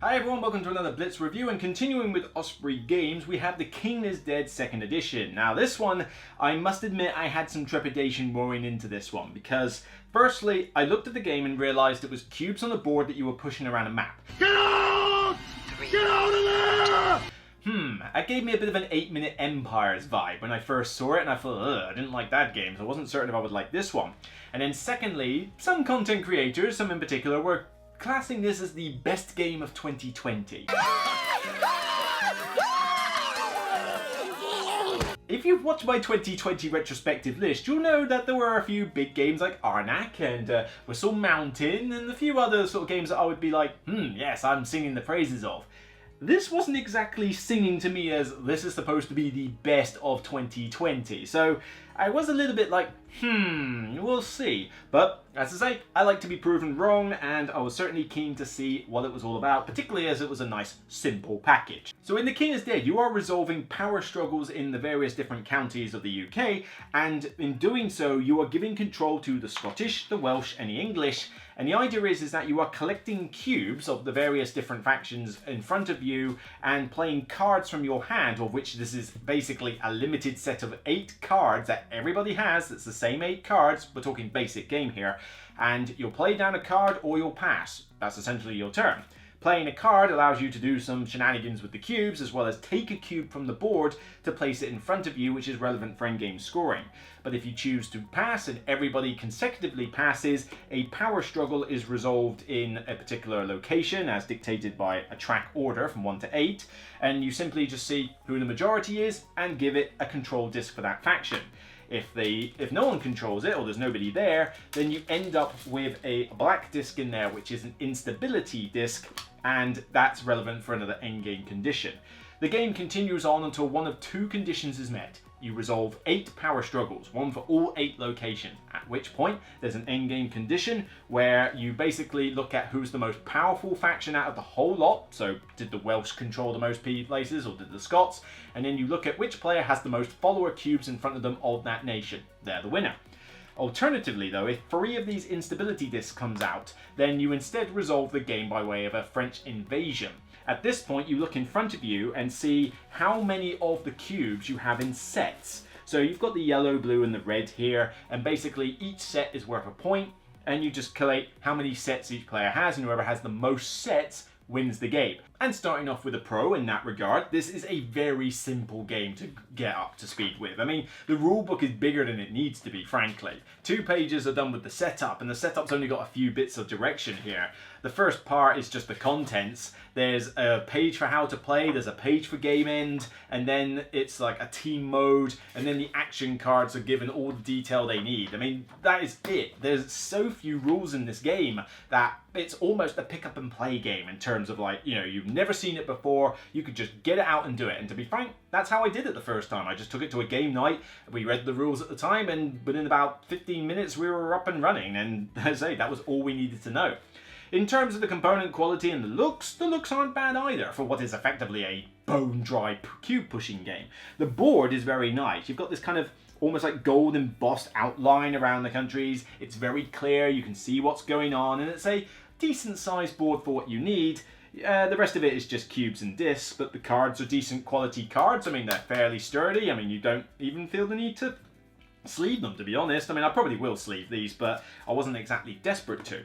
Hi everyone, welcome to another Blitz review, and continuing with Osprey Games, we have The King is Dead 2nd Edition. Now this one, I must admit I had some trepidation going into this one, because firstly, I looked at the game and realised it was cubes on the board that you were pushing around a map. Get out! Get out of there! That gave me a bit of an 8-Minute Empires vibe when I first saw it, and I thought, I didn't like that game, so I wasn't certain if I would like this one. And then secondly, some content creators, some in particular, were classing this as the best game of 2020. If you've watched my 2020 retrospective list, you'll know that there were a few big games like Arnak and Whistle Mountain and a few other sort of games that I would be like, yes, I'm singing the praises of. This wasn't exactly singing to me as this is supposed to be the best of 2020, so I was a little bit like, we'll see. But, as I say, I like to be proven wrong, and I was certainly keen to see what it was all about, particularly as it was a nice, simple package. So in The King is Dead, you are resolving power struggles in the various different counties of the UK, and in doing so, you are giving control to the Scottish, the Welsh, and the English, and the idea is that you are collecting cubes of the various different factions in front of you and playing cards from your hand, of which this is basically a limited set of 8 cards that everybody has. It's the same 8 cards, we're talking basic game here, and you'll play down a card or you'll pass. That's essentially your turn. Playing a card allows you to do some shenanigans with the cubes, as well as take a cube from the board to place it in front of you, which is relevant for endgame scoring. But if you choose to pass and everybody consecutively passes, a power struggle is resolved in a particular location as dictated by a track order from 1 to 8, and you simply just see who the majority is and give it a control disc for that faction. If no one controls it, or there's nobody there, then you end up with a black disc in there, which is an instability disc, and that's relevant for another endgame condition. The game continues on until one of 2 conditions is met. You resolve 8 power struggles, one for all 8 locations, at which point there's an endgame condition where you basically look at who's the most powerful faction out of the whole lot. So did the Welsh control the most places, or did the Scots? And then you look at which player has the most follower cubes in front of them of that nation. They're the winner. Alternatively though, if 3 of these instability discs comes out, then you instead resolve the game by way of a French invasion. At this point, you look in front of you and see how many of the cubes you have in sets. So you've got the yellow, blue, and the red here, and basically each set is worth a point, and you just collate how many sets each player has, and whoever has the most sets wins the game. And starting off with a pro in that regard, this is a very simple game to get up to speed with. I mean, the rulebook is bigger than it needs to be, frankly. 2 pages are done with the setup, and the setup's only got a few bits of direction here. The first part is just the contents. There's a page for how to play, there's a page for game end, and then it's like a team mode, and then the action cards are given all the detail they need. I mean, that is it. There's so few rules in this game that it's almost a pick up and play game in terms of like, you've never seen it before, you could just get it out and do it. And to be frank, that's how I did it the first time. I just took it to a game night, we read the rules at the time, and within about 15 minutes we were up and running, and as I say, that was all we needed to know. In terms of the component quality and the looks aren't bad either for what is effectively a bone-dry cube pushing game. The board is very nice. You've got this kind of almost like gold embossed outline around the countries. It's very clear, you can see what's going on, and it's a decent sized board for what you need. The rest of it is just cubes and discs, but the cards are decent quality cards. I mean, they're fairly sturdy. I mean, you don't even feel the need to sleeve them, to be honest. I mean, I probably will sleeve these, but I wasn't exactly desperate to.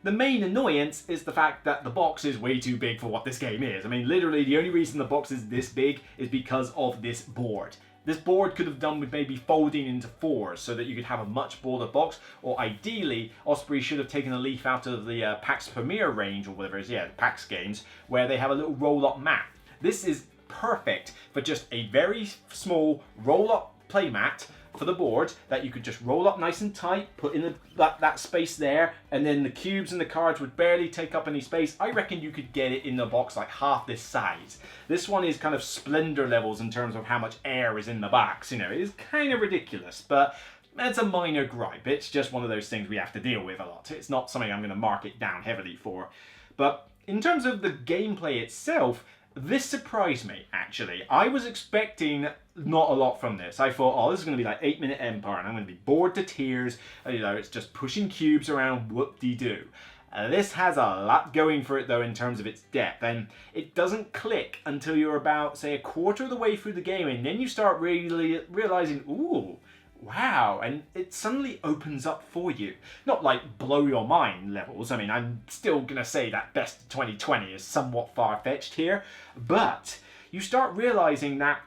The main annoyance is the fact that the box is way too big for what this game is. I mean, literally, the only reason the box is this big is because of this board. This board could have done with maybe folding into 4s so that you could have a much broader box, or ideally, Osprey should have taken a leaf out of the PAX Premier range, or whatever it is, PAX games, where they have a little roll-up map. This is perfect for just a very small roll-up playmat for the board that you could just roll up nice and tight, put in that space there, and then the cubes and the cards would barely take up any space. I reckon you could get it in the box like half this size. This one is kind of Splendor levels in terms of how much air is in the box. It is kind of ridiculous, but it's a minor gripe. It's just one of those things we have to deal with a lot. It's not something I'm going to mark it down heavily for. But in terms of the gameplay itself, this surprised me, actually. I was expecting not a lot from this. I thought, oh, this is going to be like 8-Minute Empire, and I'm going to be bored to tears. It's just pushing cubes around, whoop-de-doo. This has a lot going for it though in terms of its depth, and it doesn't click until you're about, say, a quarter of the way through the game, and then you start really realizing, ooh, wow, and it suddenly opens up for you. Not like blow your mind levels. I mean, I'm still gonna say that best of 2020 is somewhat far-fetched here, but you start realizing that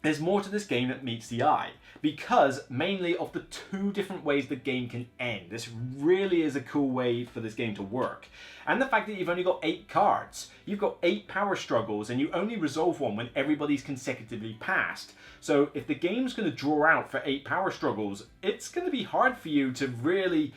there's more to this game that meets the eye, because mainly of the two different ways the game can end. This really is a cool way for this game to work. And the fact that you've only got 8 cards. You've got 8 power struggles, and you only resolve one when everybody's consecutively passed. So if the game's going to draw out for 8 power struggles, it's going to be hard for you to really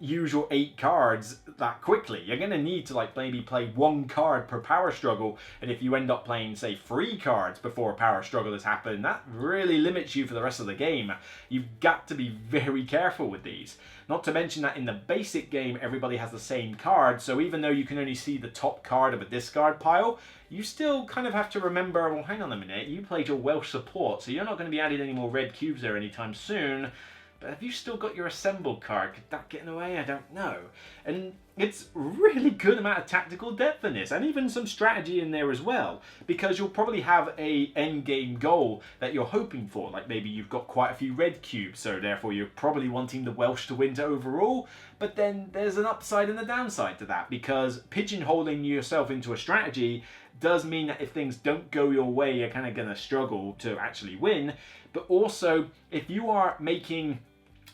use your 8 cards that quickly. You're going to need to maybe play 1 card per power struggle, and if you end up playing, say, 3 cards before a power struggle has happened, that really limits you for the rest of the game. You've got to be very careful with these. Not to mention that in the basic game, everybody has the same card, so even though you can only see the top card of a discard pile, you still kind of have to remember, well, hang on a minute, you played your Welsh support, so you're not going to be adding any more red cubes there anytime soon. But have you still got your assembled card? Could that get in the way? I don't know. And it's really good amount of tactical depth in this, and even some strategy in there as well, because you'll probably have a end game goal that you're hoping for. Like maybe you've got quite a few red cubes, so therefore you're probably wanting the Welsh to win overall. But then there's an upside and a downside to that, because pigeonholing yourself into a strategy does mean that if things don't go your way, you're kind of going to struggle to actually win. But also, if you are making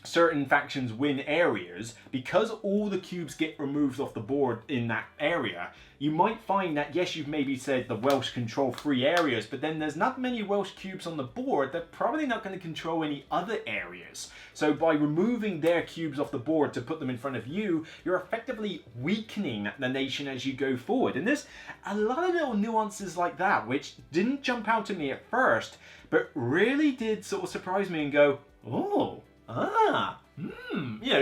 certain factions win areas, because all the cubes get removed off the board in that area, you might find that, yes, you've maybe said the Welsh control 3 areas, but then there's not many Welsh cubes on the board. They're probably not going to control any other areas. So by removing their cubes off the board to put them in front of you, you're effectively weakening the nation as you go forward. And there's a lot of little nuances like that, which didn't jump out at me at first, but really did sort of surprise me and go, oh,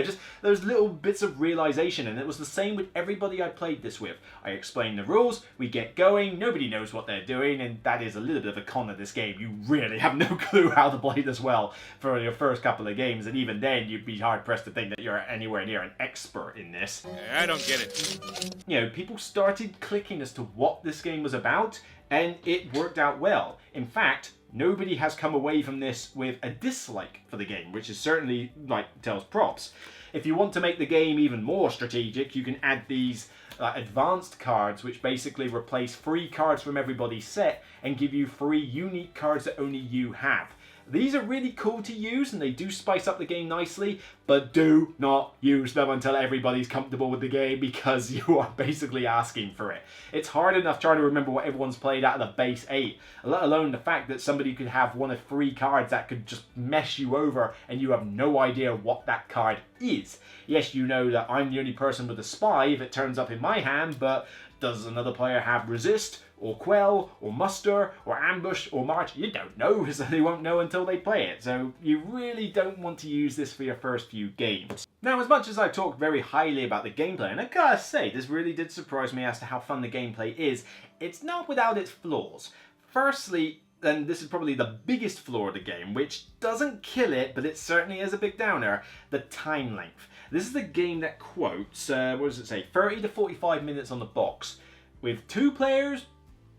just those little bits of realization. And it was the same with everybody I played this with. I explain the rules, we get going, nobody knows what they're doing, and that is a little bit of a con of this game. You really have no clue how to play this well for your first couple of games, and even then you'd be hard pressed to think that you're anywhere near an expert in this. I don't get it. People started clicking as to what this game was about, and it worked out well. In fact, nobody has come away from this with a dislike for the game, which is certainly, tells props. If you want to make the game even more strategic, you can add these advanced cards, which basically replace 3 cards from everybody's set and give you 3 unique cards that only you have. These are really cool to use, and they do spice up the game nicely, but do not use them until everybody's comfortable with the game, because you are basically asking for it. It's hard enough trying to remember what everyone's played out of the base 8, let alone the fact that somebody could have one of 3 cards that could just mess you over and you have no idea what that card is. Yes, you know that I'm the only person with a spy if it turns up in my hand, but does another player have resist, or quell, or muster, or ambush, or march? You don't know, so they won't know until they play it. So you really don't want to use this for your first few games. Now, as much as I talk very highly about the gameplay, and I gotta say, this really did surprise me as to how fun the gameplay is, it's not without its flaws. Firstly, and this is probably the biggest flaw of the game, which doesn't kill it, but it certainly is a big downer, the time length. This is a game that quotes, what does it say, 30 to 45 minutes on the box. With 2 players,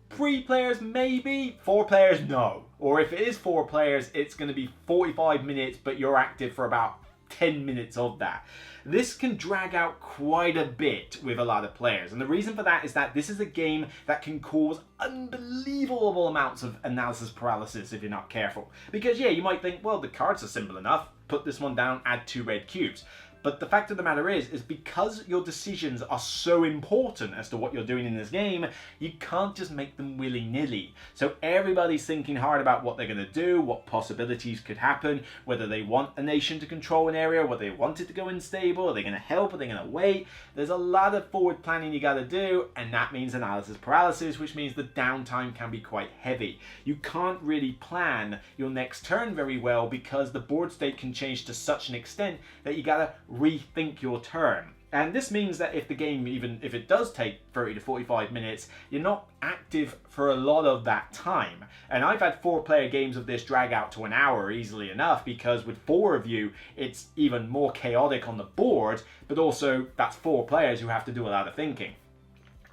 3 players maybe, 4 players no. Or if it is 4 players, it's going to be 45 minutes, but you're active for about 10 minutes of that. This can drag out quite a bit with a lot of players, and the reason for that is that this is a game that can cause unbelievable amounts of analysis paralysis if you're not careful. Because yeah, you might think, well, the cards are simple enough, put this one down, add 2 red cubes. But the fact of the matter is because your decisions are so important as to what you're doing in this game, you can't just make them willy-nilly. So everybody's thinking hard about what they're going to do, what possibilities could happen, whether they want a nation to control an area, whether they want it to go unstable, are they going to help, are they going to wait? There's a lot of forward planning you got to do, and that means analysis paralysis, which means the downtime can be quite heavy. You can't really plan your next turn very well because the board state can change to such an extent that you got to rethink your turn. And this means that if the game, even if it does take 30 to 45 minutes, you're not active for a lot of that time. And I've had 4-player games of this drag out to an hour easily enough, because with 4 of you, it's even more chaotic on the board, but also that's 4 players who have to do a lot of thinking.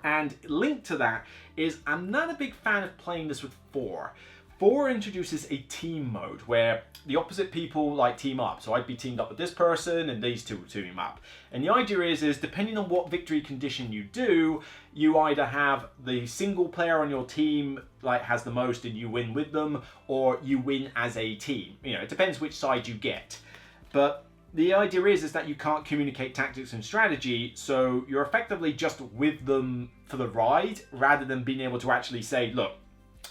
And linked to that is I'm not a big fan of playing this with 4. 4 introduces a team mode where the opposite people like team up. So I'd be teamed up with this person and these two team up. And the idea is depending on what victory condition you do, you either have the single player on your team like has the most and you win with them, or you win as a team. You know, it depends which side you get. But the idea is that you can't communicate tactics and strategy, so you're effectively just with them for the ride rather than being able to actually say, look,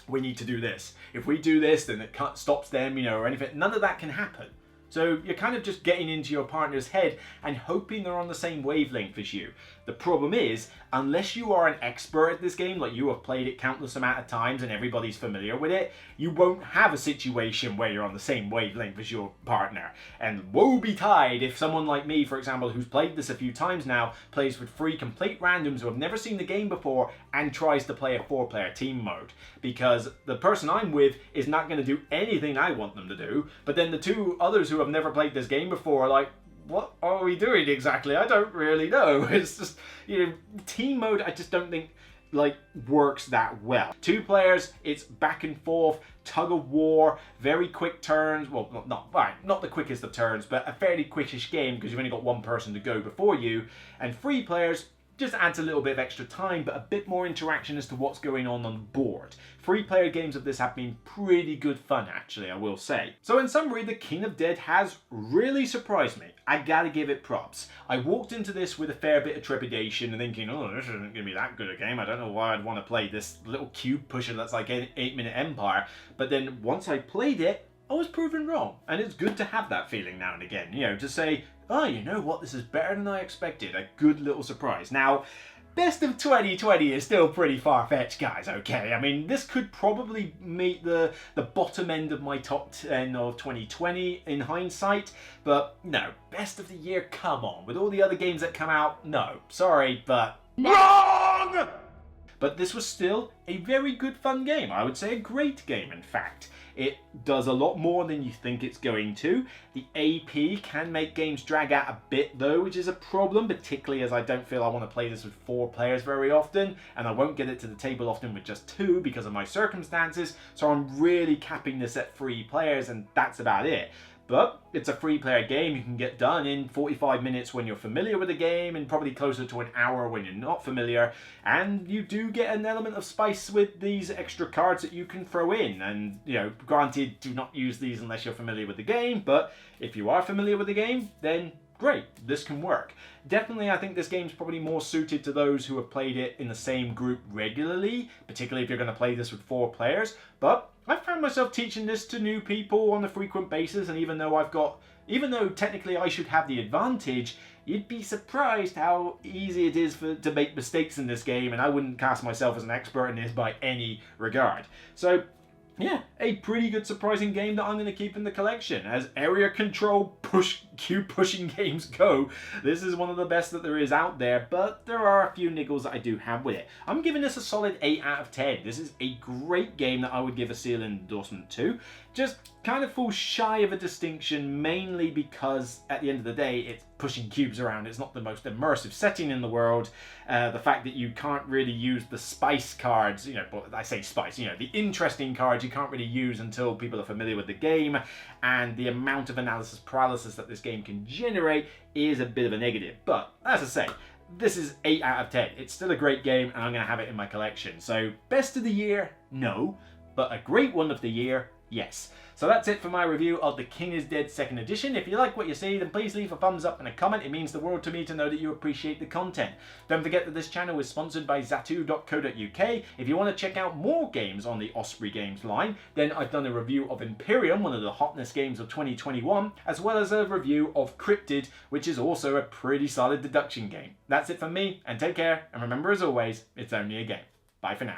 we need to do this. If we do this, then it stops them, you know, or anything. None of that can happen. So you're kind of just getting into your partner's head and hoping they're on the same wavelength as you. The problem is, unless you are an expert at this game, like you have played it countless amount of times and everybody's familiar with it, you won't have a situation where you're on the same wavelength as your partner. And woe betide if someone like me, for example, who's played this a few times now, plays with 3 complete randoms who have never seen the game before and tries to play a 4-player team mode. Because the person I'm with is not going to do anything I want them to do, but then the 2 others who have never played this game before are like, what are we doing exactly? I don't really know. It's just, you know, team mode I just don't think like works that well. 2 players, it's back and forth, tug of war, very quick turns. Well, not the quickest of turns, but a fairly quickish game because you've only got 1 person to go before you. And 3 players just adds a little bit of extra time, but a bit more interaction as to what's going on the board. 3-player games of this have been pretty good fun, actually, I will say. So in summary, The King of Dead has really surprised me. I gotta give it props. I walked into this with a fair bit of trepidation and thinking, oh, this isn't gonna be that good a game. I don't know why I'd want to play this little cube pusher that's like an 8-minute empire. But then once I played it, I was proven wrong. And it's good to have that feeling now and again, you know, to say, oh, you know what, this is better than I expected. A good little surprise. Now, best of 2020 is still pretty far-fetched, guys, okay? I mean, this could probably meet the bottom end of my top 10 of 2020 in hindsight, but no, best of the year, come on. With all the other games that come out, no. Sorry, but wrong! But this was still a very good fun game. I would say a great game, in fact. It does a lot more than you think it's going to. The AP can make games drag out a bit though, which is a problem, particularly as I don't feel I want to play this with 4 players very often, and I won't get it to the table often with just 2 because of my circumstances, so I'm really capping this at 3 players, and that's about it. But it's a 3-player game you can get done in 45 minutes when you're familiar with the game, and probably closer to an hour when you're not familiar. And you do get an element of spice with these extra cards that you can throw in. And, you know, granted, do not use these unless you're familiar with the game, but if you are familiar with the game, then great, this can work. Definitely, I think this game's probably more suited to those who have played it in the same group regularly, particularly if you're going to play this with 4 players. But I found myself teaching this to new people on a frequent basis, and even though technically I should have the advantage, you'd be surprised how easy it is to make mistakes in this game, and I wouldn't cast myself as an expert in this by any regard. So, yeah, a pretty good surprising game that I'm going to keep in the collection. As area control cube pushing games go, this is one of the best that there is out there, but there are a few niggles that I do have with it. I'm giving this a solid 8 out of 10. This is a great game that I would give a seal endorsement to. Just kind of falls shy of a distinction, mainly because at the end of the day it's pushing cubes around. It's not the most immersive setting in the world. The fact that you can't really use the spice cards, you know, but I say spice, you know, the interesting cards you can't really use until people are familiar with the game, and the amount of analysis paralysis that this game can generate is a bit of a negative. But as I say, this is 8 out of 10. It's still a great game, and I'm going to have it in my collection. So best of the year, no, but a great one of the year, yes. So that's it for my review of The King is Dead 2nd Edition. If you like what you see, then please leave a thumbs up and a comment. It means the world to me to know that you appreciate the content. Don't forget that this channel is sponsored by Zatu.co.uk. If you want to check out more games on the Osprey Games line, then I've done a review of Imperium, one of the hotness games of 2021, as well as a review of Cryptid, which is also a pretty solid deduction game. That's it from me, and take care, and remember as always, it's only a game. Bye for now.